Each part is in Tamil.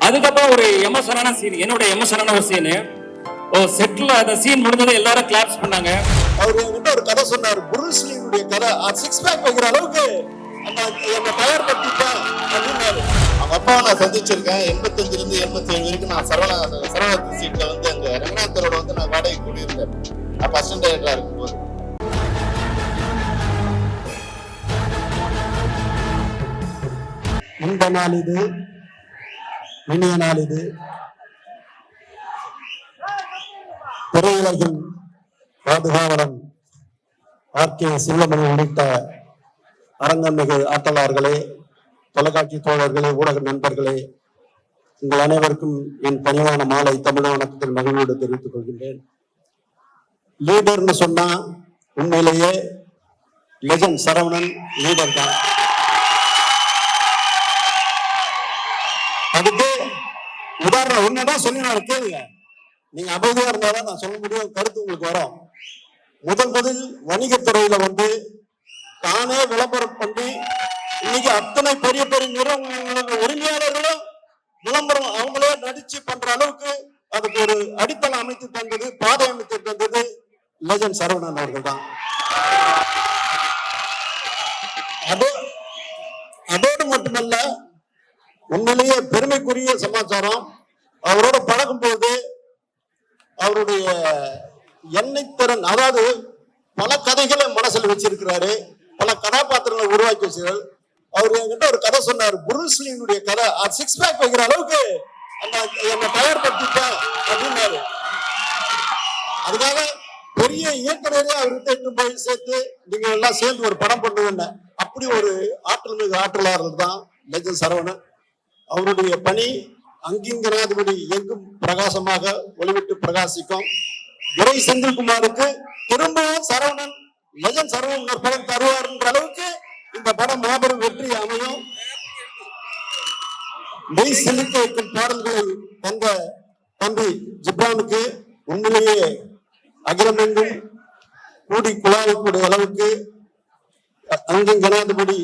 அதுக்கப்புறம் ஒரு எமோஷனான சீன், என்னோட எமோஷனான ஒரு சீனு. செட்ல அந்த சீன் முடிஞ்சது எல்லாரும் கிளாப்ஸ் பண்ணாங்க. அவர் என்கிட்ட ஒரு கதை சொன்னார், புருஸ்லினுடைய கதை. சிக்ஸ் பேக் வைக்கிற அளவுக்கு என்ன தயார் படுத்திட்டேன் அப்படின்னாரு. அவங்க அப்பாவை நான் சந்திச்சிருக்கேன். 85ல இருந்து 87 வரைக்கும் நான் சரவண சீட்ல வந்து அங்க ரங்கநாதரோட வந்து நான் வாடகை கூடியிருந்தேன். அப்ப அசிஸ்டன்ட் டைரக்டரா இருக்கும்போது இந்த நாள் இது, இனிய நாள் இது. திரையுலகின் பாதுகாவலன் ஆர்கே செல்வமணி உள்ளிட்ட அரங்கமிகு ஆட்டலார்களே, தொலைக்காட்சி தோழர்களே, ஊடக நண்பர்களே, உங்கள் அனைவருக்கும் என் பணிவான மாலை தமிழ் வணக்கத்தில் மகிழ்வோடு தெரிவித்துக் கொள்கின்றேன். லீடர்னு சொன்னா உண்மையிலேயே லெஜண்ட் சரவணன் லீடர் தான். அதுக்கு உதாரணம் ஒண்ணுதான் சொல்லி நான் கேளுங்க. நீங்க அமைதியா இருந்தாலும் நான் சொல்ல முடியும், கருத்து உங்களுக்கு வரும். முதல் வணிகத்துறையில வந்து தானே விளம்பரம் பண்ணி இன்னைக்கு அத்தனை பெரிய பெரிய நிறுவனங்களோட உரிமையாளர்களும் விளம்பரம் அவங்களே நடிச்சு பண்ற அளவுக்கு அதுக்கு ஒரு அடித்தளம் அமைத்து தந்தது, பாதை அமைத்து தந்தது லெஜண்ட் சரவணன் அவர்கள் தான். அதோடு மட்டுமல்ல, உண்மையிலேயே பெருமைக்குரிய சமாச்சாரம், அவரோட பழகும் போது அவருடைய எண்ணெய் திறன், அதாவது பல கதைகளை மனசில் வச்சிருக்கிறாரு, பல கதாபாத்திரங்களை உருவாக்கி வச்சிருக்காரு. அவர் என்கிட்ட ஒரு கதை சொன்னார், புருஸ்லினுடைய கதை. சிக்ஸ் பேக் வைக்கிற அளவுக்கு என்னை தயார் படுத்திட்டேன் அப்படின்னாரு. அதுக்காக பெரிய இயக்குனரே அவர்கிட்ட இட்டு போய் சேர்த்து நீங்க எல்லாம் சேர்ந்து ஒரு படம் பண்ணுவேன். அப்படி ஒரு ஆற்றல் மிகு ஆற்றலாளர் தான் லெஜண்ட் சரவணன். அவருடைய பணி அங்கிங்கனாதிபதி எங்கும் பிரகாசமாக ஒளிவிட்டு பிரகாசிக்கும். துரை செந்தில்குமாருக்கு திரும்பவும் சரவணன் லெஜண்ட் சரவணன் ஒரு படம் தருவார் என்ற அளவுக்கு இந்த படம் மாபெரும் வெற்றி அமையும். மெய் செலுத்த வைக்கும் பாடல்களை தந்த தம்பி ஜிப்ரானுக்கு உண்மையிலேயே அகிலமெங்கும் கூடி குழாயக்கூடிய அளவுக்கு அங்கும் ஜனாதிபதி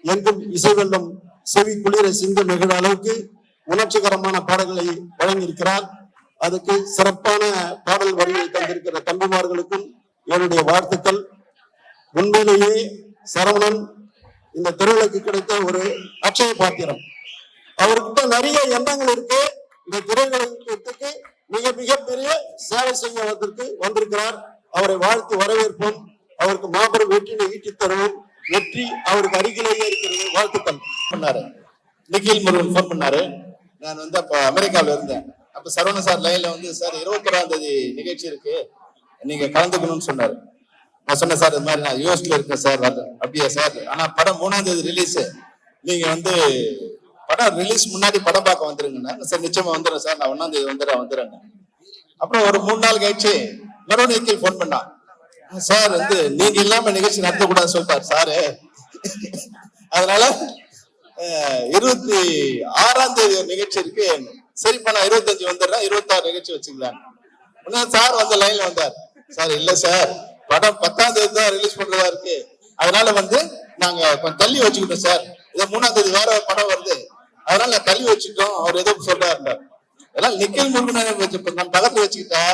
எங்கும் இசை வெள்ளம் செவி குளிர சிங்க நிகழ அளவுக்கு உணர்ச்சிகரமான பாடல்களை வழங்கியிருக்கிறார். அதுக்கு சிறப்பான பாடல் வரியை தந்திருக்கிற தம்பிமார்களுக்கும் என்னுடைய வாழ்த்துக்கள். உண்மையிலேயே சரவணன் இந்த திரையுலகுக்கு கிடைத்த ஒரு அட்சய பாத்திரம். அவர்கிட்ட நிறைய எண்ணங்கள் இருக்கு. இந்த திரையுலகத்துக்கு மிகப்பெரிய சேவை செய்வதற்கு வந்திருக்கிறார். அவரை வாழ்த்து வரவேற்போம். அவருக்கு மாபெரும் வெற்றியை ஈட்டி தருவோம். வெற்றி அவருக்கு அருகிலேயே இருக்கிறது. வாழ்த்துக்கள் பண்ணாரு. நிகில் முருகன் போன் பண்ணாரு. நான் வந்து அப்ப அமெரிக்காவில இருந்தேன். அப்ப சரவண சார் லைன்ல வந்து, சார் 21ஆம் தேதி நிகழ்ச்சி இருக்கு, நீங்க கலந்துக்கணும்னு சொன்னாரு. நான் சொன்னேன், சார் இது மாதிரி நான் யூஎஸ்ல இருக்கேன் சார். அப்படியா சார், ஆனா படம் 3ஆம் தேதி ரிலீஸ், நீங்க வந்து படம் ரிலீஸ் முன்னாடி படம் பார்க்க வந்துருங்கன்னா. சார் நிச்சயமா வந்துடுறேன் சார், நான் 1ஆம் தேதி வந்துடுறேன். அப்புறம் ஒரு 3 நாள் கழிச்சு மறுபடியும் நிக்கில் போன் பண்ணான். சார் வந்து நீங்க இல்லாம நிகழ்ச்சி நடத்தக்கூடாதுன்னு சொல்லிட்டாரு சாரு. அதனால 26ஆம் தேதி ஒரு நிகழ்ச்சி இருக்கு, சரிப்பா நான் 25 வந்துடுறேன், 26 நிகழ்ச்சி வச்சுக்கலாம். சார் வந்து லைன்ல வந்தார். சார் இல்ல சார், படம் 10ஆம் தேதி தான் ரிலீஸ் பண்றதா இருக்கு, அதனால வந்து நாங்க கொஞ்சம் தள்ளி வச்சுக்கிட்டோம் சார். இதை 3ஆம் தேதி வேற படம் வருது, அதனால நான் தள்ளி வச்சுக்கிட்டோம். அவர் ஏதோ சொல்றா இருந்தார். அதனால நிக்கில் முருகன் நம்ம பக்கத்துல வச்சுக்கிட்டா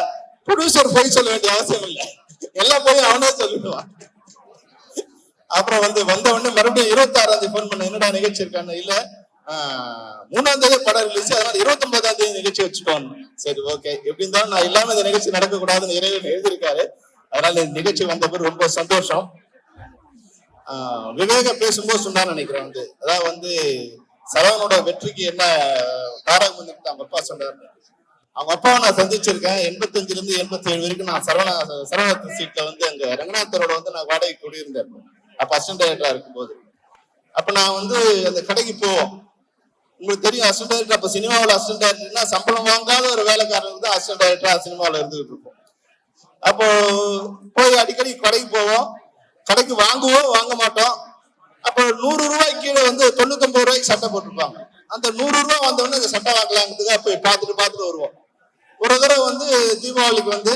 ப்ரொடியூசர் போய் சொல்ல வேண்டிய அவசியம் இல்லை, எல்லாம் போய் அவனே சொல்லிடுவான். அப்புறம் வந்து வந்த உடனே மறுபடியும் 26ஆம் தேதி போன் பண்ண, என்னடா நிகழ்ச்சி இருக்கான்னு. இல்ல 3ஆம் தேதி படம் ரிலீஸ், அதனால 29ஆம் தேதி நிகழ்ச்சி வச்சுக்கோங்க. சரி ஓகே, எப்படி இருந்தாலும் நான் இல்லாம இந்த நிகழ்ச்சி நடக்க கூடாதுன்னு இறைவன் எழுதியிருக்காரு. அதனால இந்த நிகழ்ச்சி வந்தப்ப ரொம்ப சந்தோஷம். விவேக பேசும்போது சொன்னான்னு நினைக்கிறேன், வந்து அதாவது வந்து சரவணனோட வெற்றிக்கு என்ன காரணம் வந்து அவங்க அப்பா சொன்னார். அவங்க அப்பாவை நான் சந்திச்சிருக்கேன். 85ல இருந்து 87 வரைக்கும் நான் சரவண சீட்ல வந்து அங்க ரங்கநாதரோட வந்து நான் வாடகை கூடியிருந்தேன். அப்ப அசிஸ்டன்ட் டைரக்டரா இருக்கும்போது அப்ப நான் வந்து அந்த கடைக்கு போவோம். உங்களுக்கு தெரியும், அசிஸ்டன்ட் டைரக்டர் அப்ப சினிமாவில் அசிஸ்டன்ட் டைரக்டர்னா சம்பளம் வாங்காத ஒரு வேலைக்காரர் தான் அசிஸ்டன்ட் டைரக்டரா சினிமாவில் இருந்துகிட்டு இருப்போம். அப்போ போய் அடிக்கடி கடைக்கு போவோம். கடைக்கு வாங்குவோம், வாங்க மாட்டோம். அப்போ 100 ரூபாய்க்கு கீழே வந்து 99 ரூபாய்க்கு சட்டை போட்டிருப்பாங்க. அந்த 100 ரூபாய் வந்தவொடனே இந்த சட்டை வாங்கலாங்கிறதுக்காக போய் பார்த்துட்டு வருவோம். ஒரு தடவை வந்து தீபாவளிக்கு வந்து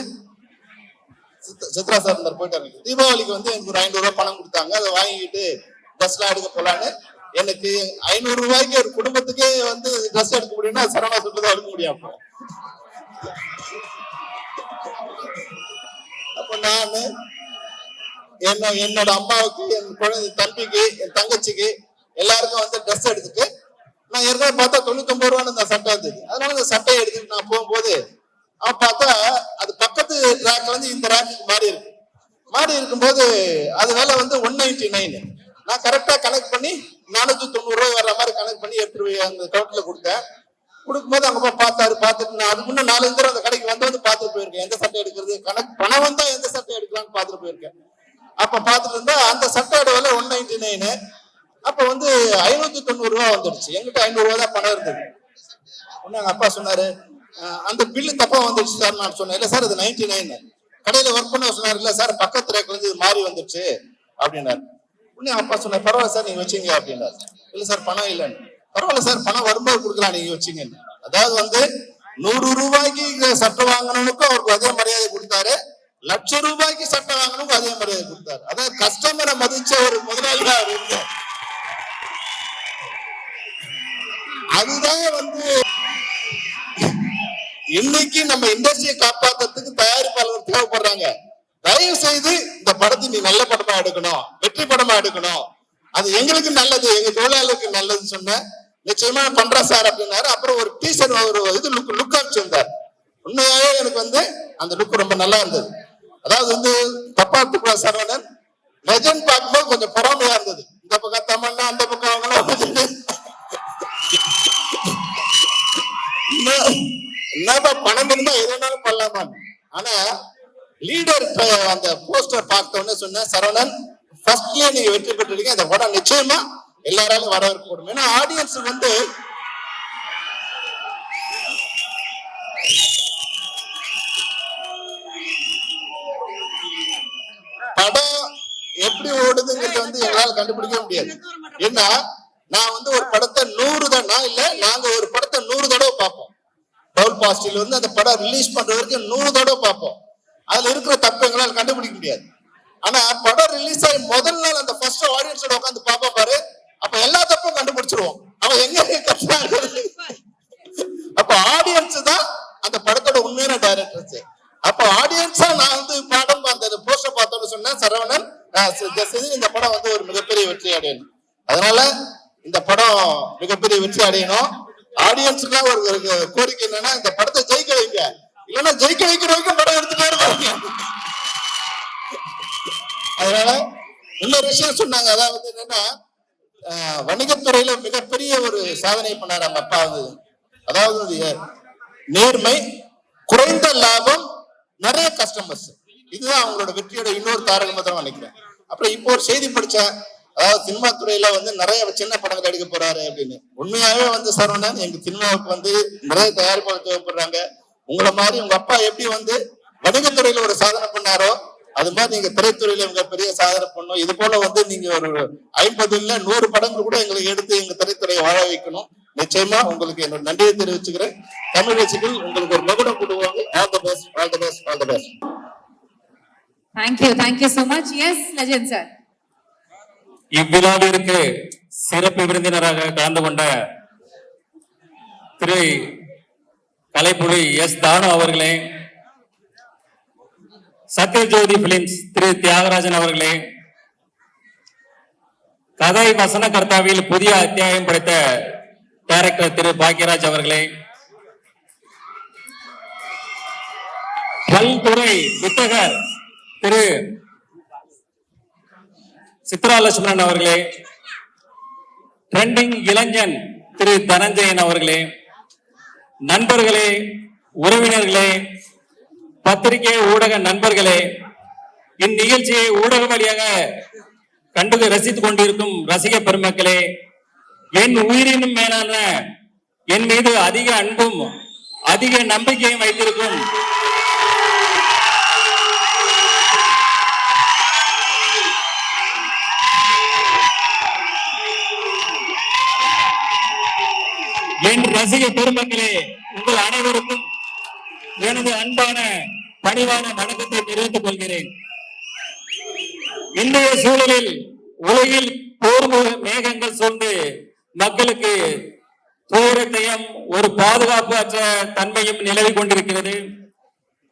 சித்ரா சார் போயிட்டாங்க. தீபாவளிக்கு வந்து எனக்கு ஒரு 500 ரூபாய் பணம் கொடுத்தாங்க. அதை வாங்கிக்கிட்டு பஸ்லாம் எடுக்க போலான்னு எனக்கு 500 ரூபாய்க்கு ஒரு குடும்பத்துக்கே வந்து ட்ரெஸ் எடுக்க முடியும்னா சரவணா சொல்றதா எடுக்க முடியும். அப்ப நானு என்னோட அம்மாவுக்கு, என் குழந்தை தம்பிக்கு, என் தங்கச்சிக்கு எல்லாருக்கும் வந்து ட்ரெஸ் எடுத்துட்டு நான் ஏற்கனவே பார்த்தா 99 ரூபான்னு இந்த சட்டை இருந்தது. அதனால இந்த சட்டையை எடுத்துட்டு நான் போகும்போது அவன் பார்த்தா அது பக்கத்து ரேக்ல இருந்து இந்த ரேக்கு மாறி இருக்கும்போது அது வேலை வந்து 199. நான் கரெக்டா கனெக்ட் பண்ணி 490 ரூபாய் வர்ற மாதிரி கனெக்ட் பண்ணி எடுத்துட்டு அந்த கவுண்ட்ல கொடுத்தேன். கொடுக்கும்போது அங்க போய் பார்த்துட்டு நான் அதுக்கு முன்ன 4 தடவை அந்த கடைக்கு வந்து பார்த்துட்டு போயிருக்கேன். எந்த சட்டை எடுக்கிறது, கணக்கு பணம் வந்தா எந்த சட்டை எடுக்கலாம்னு பார்த்துட்டு போயிருக்கேன். அப்ப பார்த்துட்டு இருந்தா அந்த சட்டையோட விலை 199. அப்ப வந்து 590 ரூபாய் வந்துடுச்சு. எங்கிட்ட 500 ரூபாய் தான் பணம் இருந்தது. உடனே எங்க அப்பா சொன்னாரு, அந்த பில்லு தப்பா வந்துடுச்சு சார். நான் சொன்னேன், இல்ல சார் இது 99. கடையில ஒர்க் பண்ண சொன்னார், இல்ல சார் பக்கத்து ரேக்ல இருந்து இது மாறி வந்துடுச்சு அப்படின்னாரு. உடனே அப்பா சொன்னார், பரவாயில்ல சார் நீங்க வச்சீங்க அப்படின்னாரு. இல்ல சார் பணம் இல்லைன்னு. பரவாயில்ல சார் பணம் வரும்போது கொடுக்கலாம் நீங்க வச்சீங்க. அதாவது வந்து 100 ரூபாய்க்கு சட்டை வாங்கணும்னுக்கும் அவருக்கு அதே மரியாதை கொடுத்தாரு, 1,00,000 ரூபாய்க்கு சட்டை வாங்கணும் அதே மரியாதை கொடுத்தாரு. அதாவது கஸ்டமரை மதிச்ச ஒரு முதலாளியா இருந்தார். அதுதான் வந்து இன்னைக்கு நம்ம இண்டஸ்ட்ரியை காப்பாற்றுறதுக்கு தயாரிப்பாளர்கள் தேவைப்படுறாங்க. தயவு செய்து இந்த படத்தை நீ நல்ல படமா எடுக்கணும், வெற்றி படமா எடுக்கணும், அது எங்களுக்கு நல்லது, எங்க தொழிலாளருக்கு நல்லதுன்னு சொன்ன நிச்சயமா பண்றேன் சார் அப்படின்னாரு. அப்புறம் ஒரு டீசர் ஒரு இது லுக் அனுப்பிச்சிருந்தார். உண்மையாவே எனக்கு வந்து அந்த லுக் ரொம்ப நல்லா இருந்தது. அதாவது வந்து தப்பா துக்குவா சரவணன் லெஜண்ட் பார்க்கும்போது கொஞ்சம் பொறாமையா இருந்தது. இந்த பக்கம் தமன்னா அந்த பக்கம் அவங்களாம் என்னப்பா பணம் இருந்தா எதுனாலும் பண்ணலாமா. ஆனா லீடர் அந்த போஸ்டர் பார்த்த உடனே சொன்ன, சரவணன் ஃபர்ஸ்ட்லயே நீங்க வெற்றி பெற்றிருக்கீங்க, இந்த படம் நிச்சயமா எல்லாராலும் வரவேற்கப்படும். ஏன்னா ஆடியன்ஸ் வந்து படம் எப்படி ஓடுதுங்கிறது வந்து எங்களால கண்டுபிடிக்க முடியாது. ஏன்னா நான் வந்து ஒரு படத்தை 100 தடவை இல்ல, நாங்க ஒரு படத்தை 100 தடவை பார்ப்போம். டவுல் பாசிட்டிவ்ல வந்து அந்த படம் ரிலீஸ் பண்ற வரைக்கும் 100 தடவை பார்ப்போம். அதுல இருக்கிற தப்பு எங்களால கண்டுபிடிக்க முடியாது. ஆனா படம் ரிலீஸ் ஆகி முதல் நாள் அந்த ஃபர்ஸ்ட் ஆடியன்ஸோட உட்காந்து பாப்பா பாரு, அப்ப எல்லா தப்பும் கண்டுபிடிச்சிருவோம். அவன் எங்க அப்ப ஆடியன்ஸ் தான் அந்த படத்தோட உண்மையான டைரக்டர்ஸ். அப்ப ஆடியன்ஸா நான் வந்து படம் அந்த போஸ்டர் பார்த்தோன்னு சொன்னேன், சரவணன் இந்த படம் வந்து ஒரு மிகப்பெரிய வெற்றி அடையணும். அதனால இந்த படம் மிகப்பெரிய வெற்றி அடையணும். ஆடியன்ஸுக்கு ஒரு கோரிக்கை என்னன்னா, இந்த படத்தை ஜெயிக்க வைங்க, இல்லைன்னா ஜெயிக்க வைக்கிற வரைக்கும் படம் எடுத்துட்டே இருப்பாங்க. அதனால இன்னொரு விஷயம் சொன்னாங்க, அதாவது என்னன்னா வணிகத்துறையில மிகப்பெரிய ஒரு சாதனை பண்ணாரு நம்ம அப்பா. அதாவது நேர்மை, குறைந்த லாபம், நிறைய கஸ்டமர்ஸ், இதுதான் அவங்களோட வெற்றியோட இன்னொரு தாரக மந்திரம் நினைக்கிறேன். அப்புறம் இப்போ ஒரு செய்தி படிச்சேன், அதாவது சினிமா துறையில வந்து நிறைய சின்ன படங்கள் எடுக்க போறாரு அப்படின்னு. உண்மையாவே வந்து சரவணன் எங்க சினிமாவுக்கு வந்து நிறைய தயாரிப்பாளர் தேவைப்படுறாங்க. உங்களை மாதிரி உங்க அப்பா எப்படி வந்து வணிகத்துறையில ஒரு சாதனை பண்ணாரோ அது மாதிரி நீங்க திரைத்துறையில மிகப்பெரிய சாதனை பண்ணும். இது போல வந்து நீங்க ஒரு 50 இல்ல 100 படங்கள் கூட எங்களுக்கு எடுத்து எங்க திரைத்துறையை வாழ வைக்கணும். நிச்சயமா உங்களுக்கு என்னோட நன்றியை தெரிவிச்சுக்கிறேன். தமிழ் ரசிகர்கள் உங்களுக்கு ஒரு மகுடம் கொடுவாங்க. All the best, all the best, all the best. Thank you so much. Yes, Legend sir. இவ்விழாவிற்கு சிறப்பு விருந்தினராக கலந்து கொண்ட திரு கலைப்புலி எஸ் தானு அவர்களே, சத்யஜோதி பிலிம்ஸ் திரு தியாகராஜன் அவர்களே, கதை வசனகர்த்தாவில் புதிய அத்தியாயம் படைத்த டைரக்டர் திரு பாக்யராஜ் அவர்களே, பல்துறை வித்தகர் திரு சித்ரா லட்சுமணன் அவர்களே, ட்ரெண்டிங் இளைஞன் திரு தனஞ்சயன் அவர்களே, நண்பர்களே, உறவினர்களே, பத்திரிகை ஊடக நண்பர்களே, இந்நிகழ்ச்சியை ஊடக வழியாக கண்டு ரசித்துக் கொண்டிருக்கும் ரசிக பெருமக்களே, என் உயிரினும் மேலான என் மீது அதிக அன்பும் அதிக நம்பிக்கையும் வைத்திருக்கும் என் ரசிக பெருமக்களே, உங்கள் அனைவருக்கும் எனது அன்பான பணிவான வணக்கத்தை தெரிவித்துக் கொள்கிறேன். இன்றைய சூழலில் உலகில் போர் மேகங்கள் சூழ்ந்து மக்களுக்கு துயரத்தையும் ஒரு பாதுகாப்பு அற்ற தன்மையும் நிலவி கொண்டிருக்கிறது.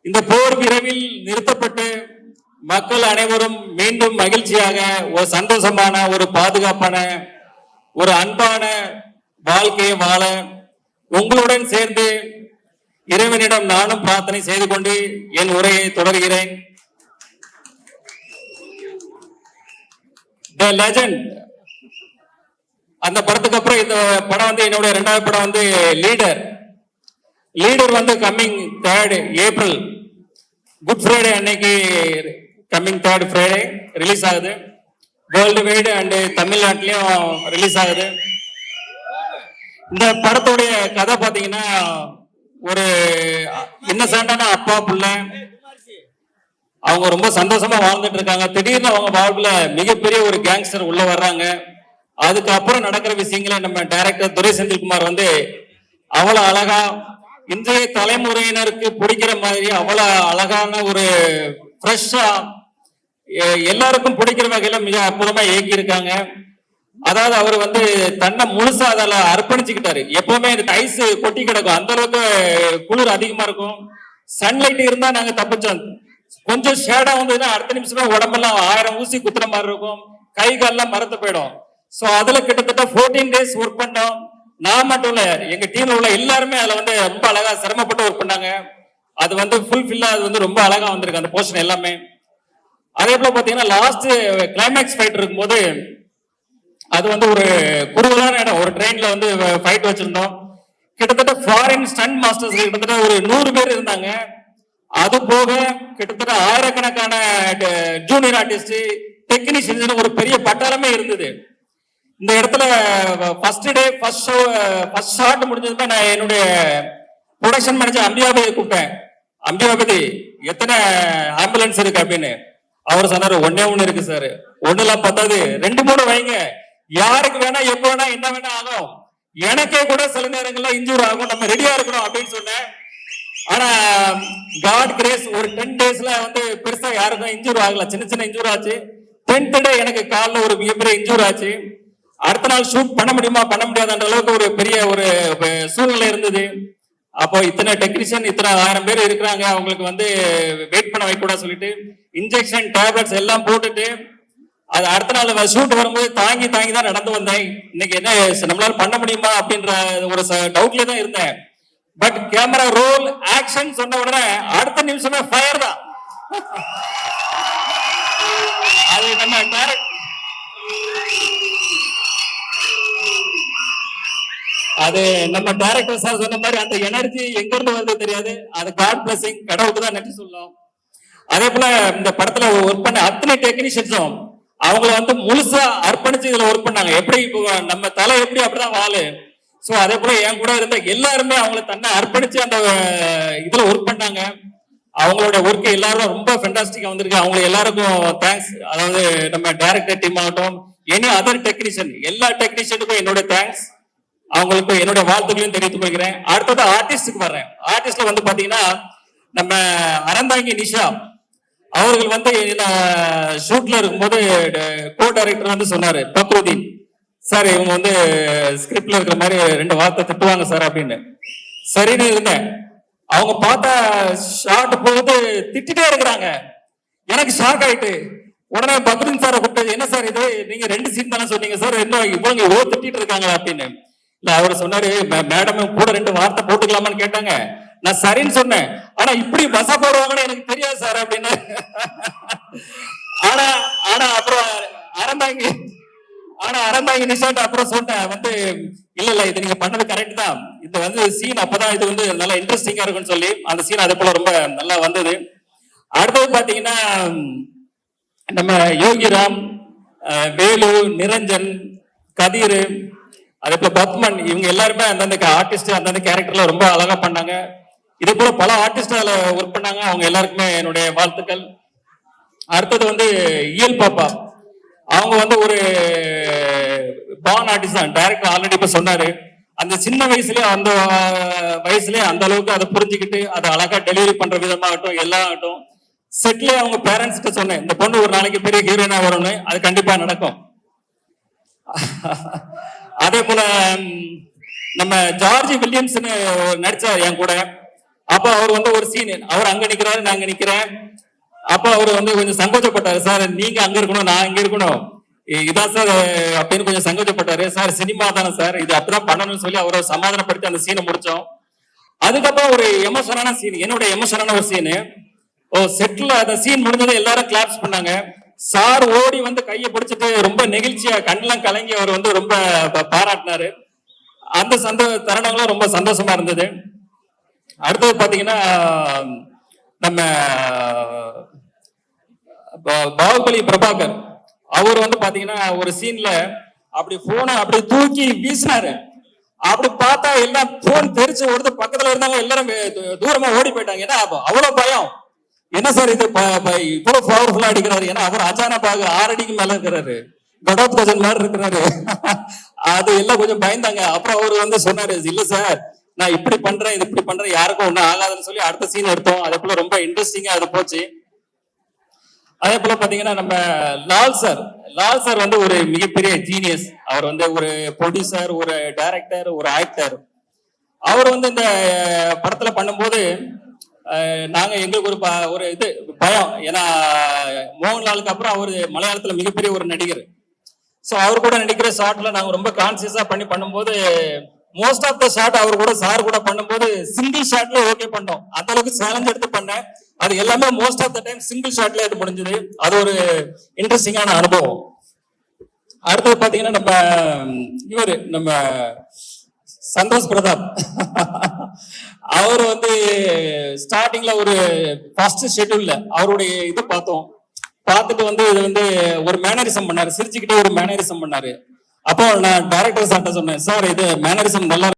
இந்த போர் விரைவில் நிறுத்தப்பட்டு மக்கள் அனைவரும் மீண்டும் மகிழ்ச்சியாக ஒரு சந்தோஷமான ஒரு பாதுகாப்பான ஒரு அன்பான வாழ்க்கையை வாழ உங்களுடன் சேர்ந்து இறைவனிடம் நானும் பிரார்த்தனை செய்து கொண்டு என் உரையை தொடர்கிறேன். தி லெஜண்ட் அந்த படத்துக்கு அப்புறம் இந்த படம் வந்து என்னோட 2வது படம் வந்து லீடர் வந்து coming 3rd April good Friday அன்னைக்கு கம்மிங் 3rd ஃப்ரைடே ரிலீஸ் ஆகுது. வேர்ல்டு வைடு அண்ட் தமிழ்நாட்டிலையும் ரிலீஸ் ஆகுது. இந்த படத்துடைய கதை பாத்தீங்கன்னா ஒரு இன்னசென்ட்டான அப்பா பிள்ளை அவங்க ரொம்ப சந்தோஷமா வாழ்ந்துட்டு இருக்காங்க. திடீர்னு அவங்க வாழ்வுல மிகப்பெரிய ஒரு கேங்ஸ்டர் உள்ள வர்றாங்க. அதுக்கப்புறம் நடக்கிற விஷயங்களை நம்ம டைரக்டர் துரை செந்தில்குமார் வந்து அவ்வளவு அழகா இன்றைய தலைமுறையினருக்கு பிடிக்கிற மாதிரி அவ்வளவு அழகான ஒரு ஃப்ரெஷ்ஷா எல்லாருக்கும் பிடிக்கிற வகையில மிக அற்புதமா இயக்கி இருக்காங்க. அதாவது அவர் வந்து தன்னை முழுசா அதில் அர்ப்பணிச்சுக்கிட்டாரு. எப்பவுமே ஐஸ் கொட்டி கிடக்கும், அந்த அளவுக்கு குளிர் அதிகமா இருக்கும். சன்லைட் இருந்தா நாங்க தப்பிச்சோம். கொஞ்சம் ஷேடா வந்ததுன்னா அடுத்த நிமிஷமே உடம்பெல்லாம் 1000 ஊசி குத்துற மாதிரி இருக்கும், கை கால்லாம் மரத்து போயிடும். சோ அதுல கிட்டத்தட்ட 14 days ஒர்க் பண்ணோம். நான் மட்டும் இல்ல, எங்க டீம்ல உள்ள எல்லாருமே அதுல வந்து ரொம்ப அழகா சிரமப்பட்டு ஒர்க் பண்ணாங்க. அது வந்து ஃபுல்ஃபில்லா அது வந்து ரொம்ப அழகா வந்திருக்கு அந்த போர்ஷன் எல்லாமே. அதே போல பாத்தீங்கன்னா லாஸ்ட் கிளைமேக்ஸ் ஃபைட் இருக்கும்போது அது வந்து ஒரு குறுகலான இடம், ஒரு ட்ரெயின்ல வந்து ஃபைட் வச்சிருந்தோம். கிட்டத்தட்ட ஃபாரின் ஸ்டண்ட் மாஸ்டர்ஸ் கிட்டத்தட்ட ஒரு 100 பேர் இருந்தாங்க. அது போக கிட்டத்தட்ட ஆயிரக்கணக்கான ஜூனியர் ஆர்டிஸ்ட், டெக்னீஷியன்ஸ், ஒரு பெரிய பட்டாளமே இருந்தது. இந்த இடத்துல ஃபர்ஸ்ட் டே ஃபர்ஸ்ட் ஷாட் முடிஞ்சதுமே நான் என்னுடைய ப்ரொடக்ஷன் மேனேஜர் அம்பியாபதியை கூப்பிட்டேன். அம்பியாபதி, எத்தனை ஆம்புலன்ஸ் இருக்கு அப்படின்னு. அவர் சொன்னாரு, 1 இருக்கு சார். 1 பத்தாது, 2-3 வைங்க, யாருக்கு வேணா எப்ப வேணா என்ன வேணா ஆகும், எனக்கே கூட சில நேரங்கள்ல இன்ஜூர் ஆகும், நம்ம ரெடியா இருக்கணும் அப்படின்னு சொன்னேன். ஆனா காட் கிரேஸ், ஒரு 10 daysல வந்து பெருசா யாருக்கும் இன்ஜூர் ஆகல, சின்ன சின்ன இன்ஜூர் ஆச்சு. 10th day எனக்கு காலில் ஒரு மிகப்பெரிய இன்ஜூர் ஆச்சு. அடுத்த நாள் ஷூட் பண்ண முடியுமா பண்ண முடியாதுன்ற அளவுக்கு ஒரு பெரிய ஒரு சூழ்நிலை இருந்தது. அப்போ இத்தனை டெக்னீஷியன், இத்தனை 1000 பேர் இருக்கிறாங்க, அவங்களுக்கு வந்து வெயிட் பண்ண வைக்க கூட சொல்லிட்டு இன்ஜெக்ஷன் டேப்லெட்ஸ் எல்லாம் போட்டுட்டு அது அடுத்த நாள் ஷூட் வரும்போது தாங்கி தான் நடந்து வந்தேன். இன்னைக்கு என்ன நம்மளால பண்ண முடியுமா அப்படின்ற ஒரு டவுட்ல தான் இருந்தேன். பட் கேமரா ரோல் ஆக்ஷன் சொன்ன உடனே அடுத்த நிமிஷமே ஃபயர் தான். அது நம்ம டைரக்டர் சார் சொன்ன மாதிரி அந்த எனர்ஜி எங்க இருந்து வருது தெரியாது. அது காட் பிளஸிங், கடவுளுக்கு தான் நன்றி சொல்லலாம். அதே போல இந்த படத்துல ஒர்க் பண்ண அத்தனை டெக்னீஷியன்ஸும் அவங்கள வந்து முழுசா அர்ப்பணிச்சு இதுல ஒர்க் பண்ணாங்க. எப்படி நம்ம தலை எப்படி அப்படிதான் வாழு. சோ அதே போல என் கூட இருந்த எல்லாருமே அவங்கள தன்னை அர்ப்பணிச்சு அந்த இதுல ஒர்க் பண்ணாங்க. அவங்களோட ஒர்க் எல்லாரும் ரொம்ப ஃபென்டாஸ்டிக்கா வந்திருக்கு. அவங்க எல்லாருக்கும் தேங்க்ஸ். அதாவது நம்ம டைரக்டர் டீம் ஆகட்டும், எனி அதர் டெக்னீஷியன், எல்லா டெக்னீஷியனுக்கும் என்னோட தேங்க்ஸ், அவங்களுக்கு என்னோட வாழ்த்துக்களையும் தெரிவித்துக் கொள்கிறேன். அடுத்தது ஆர்டிஸ்டுக்கு வர்றேன். ஆர்டிஸ்ட்ல வந்து பாத்தீங்கன்னா நம்ம அறந்தாங்கி நிஷா அவர்கள் வந்து ஷூட்ல இருக்கும்போது கோ டைரக்டர் வந்து சொன்னாரு, பக்ருதீன் சார் இவங்க வந்து ஸ்கிரிப்ட்ல இருக்கிற மாதிரி 2 வார்த்தை திட்டுவாங்க சார் அப்படின்னு. சரின்னு இருந்தேன். அவங்க பார்த்தா ஷார்ட் போகுது திட்டிட்டே இருக்கிறாங்க. எனக்கு ஷாக் ஆயிட்டு உடனே பக்ருதீன் சாரை கூப்பிட்டு, என்ன சார் இது, நீங்க 2 சீன் தானே சொன்னீங்க சார், இன்னும் இவங்க திட்டிட்டு இருக்காங்க அப்படின்னு. இல்ல அவர் சொன்னாரு, மேடம் கூட 2 வார்த்தை போட்டுக்கலாமான்னு கேட்டாங்க. நான் சரின்னு சொன்னேன். ஆனா இப்படி பச போடுவாங்கன்னு எனக்கு தெரியாது சார் அப்படின்னு. ஆனா அப்புறம் அறந்தாங்கி நிஷாட் அப்புறம் சொன்னேன் வந்து, இல்ல இது நீங்க பண்ணது கரெக்ட் தான், இது வந்து சீன் அப்பதான் இது வந்து நல்லா இன்ட்ரெஸ்டிங்கா இருக்குன்னு சொல்லி அந்த சீன் அதே போல ரொம்ப நல்லா வந்தது. அடுத்தது பாத்தீங்கன்னா நம்ம யோகிராம், வேலு, நிரஞ்சன், கதிர், அதே போல பத்மன், இவங்க எல்லாருமே அந்தந்த ஆர்டிஸ்ட் அந்தந்த கேரக்டர்ல ரொம்ப அழகா பண்ணாங்க. இதே போல பல ஆர்டிஸ்ட் அதுல ஒர்க் பண்ணாங்க. அவங்க எல்லாருக்குமே என்னுடைய வாழ்த்துக்கள். அடுத்தது வந்து இயல் பாப்பா, அவங்க வந்து ஒரு பான் ஆர்டிஸ்ட் தான். டைரக்டர் ஆல்ரெடி இப்ப சொன்னாரு, அந்த சின்ன வயசுலயே அந்த வயசுலயே அந்த அளவுக்கு அதை புரிஞ்சுக்கிட்டு அதை அழகா டெலிவரி பண்ற விதமாகட்டும் எல்லாம் ஆகட்டும். செட்லயே அவங்க பேரண்ட்ஸ் கிட்ட சொன்னேன், இந்த பொண்ணு ஒரு நாளைக்கு பெரிய ஹீரோயினா வரும்னு, அது கண்டிப்பா நடக்கும். அதே போல நம்ம ஜார்ஜ் வில்லியம்ஸ்னு நடிச்சார் என் கூட. அப்ப அவர் வந்து ஒரு சீன், அவர் அங்க நிக்கிறாரு, நான் அங்க நிக்கிறேன். அப்ப அவர் வந்து கொஞ்சம் சங்கோச்சப்பட்டாரு, சார் நீங்க அங்க இருக்கணும், நான் இங்க இருக்கணும், இதான் சார் அப்படின்னு கொஞ்சம் சங்கோச்சப்பட்டாரு. சார் சினிமா தானே சார், இது அப்படிதான் பண்ணணும்னு சொல்லி அவரை சமாதானப்படுத்தி அந்த சீனை முடிச்சோம். அதுக்கப்புறம் ஒரு எமோஷனான சீன், என்னோட எமோஷனான ஒரு சீனு. செட்ல அந்த சீன் முடிஞ்சதை எல்லாரும் கிளாப்ஸ் பண்ணாங்க. சார் ஓடி வந்து கையை பிடிச்சிட்டு ரொம்ப நெகிழ்ச்சியா கண்ணெல்லாம் கலங்கி அவர் வந்து ரொம்ப பாராட்டினாரு. அந்த தருணங்களும் ரொம்ப சந்தோஷமா இருந்தது. அடுத்தது பாத்தீங்கன்னா நம்ம பாகுபலி பிரபாகர், அவர் வந்து பாத்தீங்கன்னா ஒரு சீன்ல அப்படி போனை அப்படி தூக்கி வீசினாரு. அப்படி பார்த்தா எல்லாம் போன் தெரிச்சு ஓடுது, பக்கத்துல இருந்தவங்க எல்லாரும் தூரமா ஓடி போயிட்டாங்க. ஏன்னா அவ்வளவு பயம். என்ன சார் இது இவ்வளவு பவர்ஃபுல்லா அடிக்கிறாரு, ஏன்னா அவர் அச்சானா பாக 6 அடிக்கு மேல இருக்கிறாரு, கடோத் கஜன் மாதிரி இருக்கிறாரு. அது எல்லாம் கொஞ்சம் பயந்தாங்க. அப்புறம் அவர் வந்து சொன்னாரு, இல்ல சார் நான் இப்படி பண்றேன், இது இப்படி பண்றேன், யாருக்கும் ஒண்ணும் ஆகாதுன்னு சொல்லி அடுத்த சீன் எடுத்தோம். அதே போல ரொம்ப இன்ட்ரெஸ்டிங்கா அது போச்சு. அதே போல பாத்தீங்கன்னா நம்ம லால் சார் வந்து ஒரு மிகப்பெரிய ஜீனியஸ். அவர் வந்து ஒரு ப்ரொடியூசர், ஒரு டைரக்டர், ஒரு ஆக்டர். அவர் வந்து இந்த படத்துல பண்ணும்போது நாங்க எங்களுக்கு ஒரு இது பயம். ஏன்னா மோகன்லாலுக்கு அப்புறம் அவர் மலையாளத்துல மிகப்பெரிய ஒரு நடிகர். ஸோ அவர் கூட நடிக்கிற ஷாட்ல நாங்க ரொம்ப கான்சியஸா பண்ணும்போது மோஸ்ட் ஆஃப் த ஷாட் அவர் கூட சார் கூட பண்ணும்போது சிங்கிள் ஷாட்ல ஓகே பண்ணோம். அந்த அளவுக்கு சேலஞ்ச் எடுத்து பண்ணேன். அது எல்லாமே most of the time single ஷாட்ல இது முடிஞ்சது. அது ஒரு இன்ட்ரெஸ்டிங்கான அனுபவம். அடுத்தது பாத்தீங்கன்னா நம்ம சந்தோஷ் பிரதாப், அவர் வந்து ஸ்டார்டிங்ல ஒரு ஃபர்ஸ்ட் ஷெட்யூல்ல அவருடைய இது பார்த்தோம். பார்த்துட்டு வந்து இது வந்து ஒரு மேனரிசம் பண்ணாரு, சிரிச்சுக்கிட்டே ஒரு மேனரிசம் பண்ணாரு. அப்போ நான் டைரக்டர் சார்ட்ட சொன்னேன், சார் இது மேனரிசம் நல்லா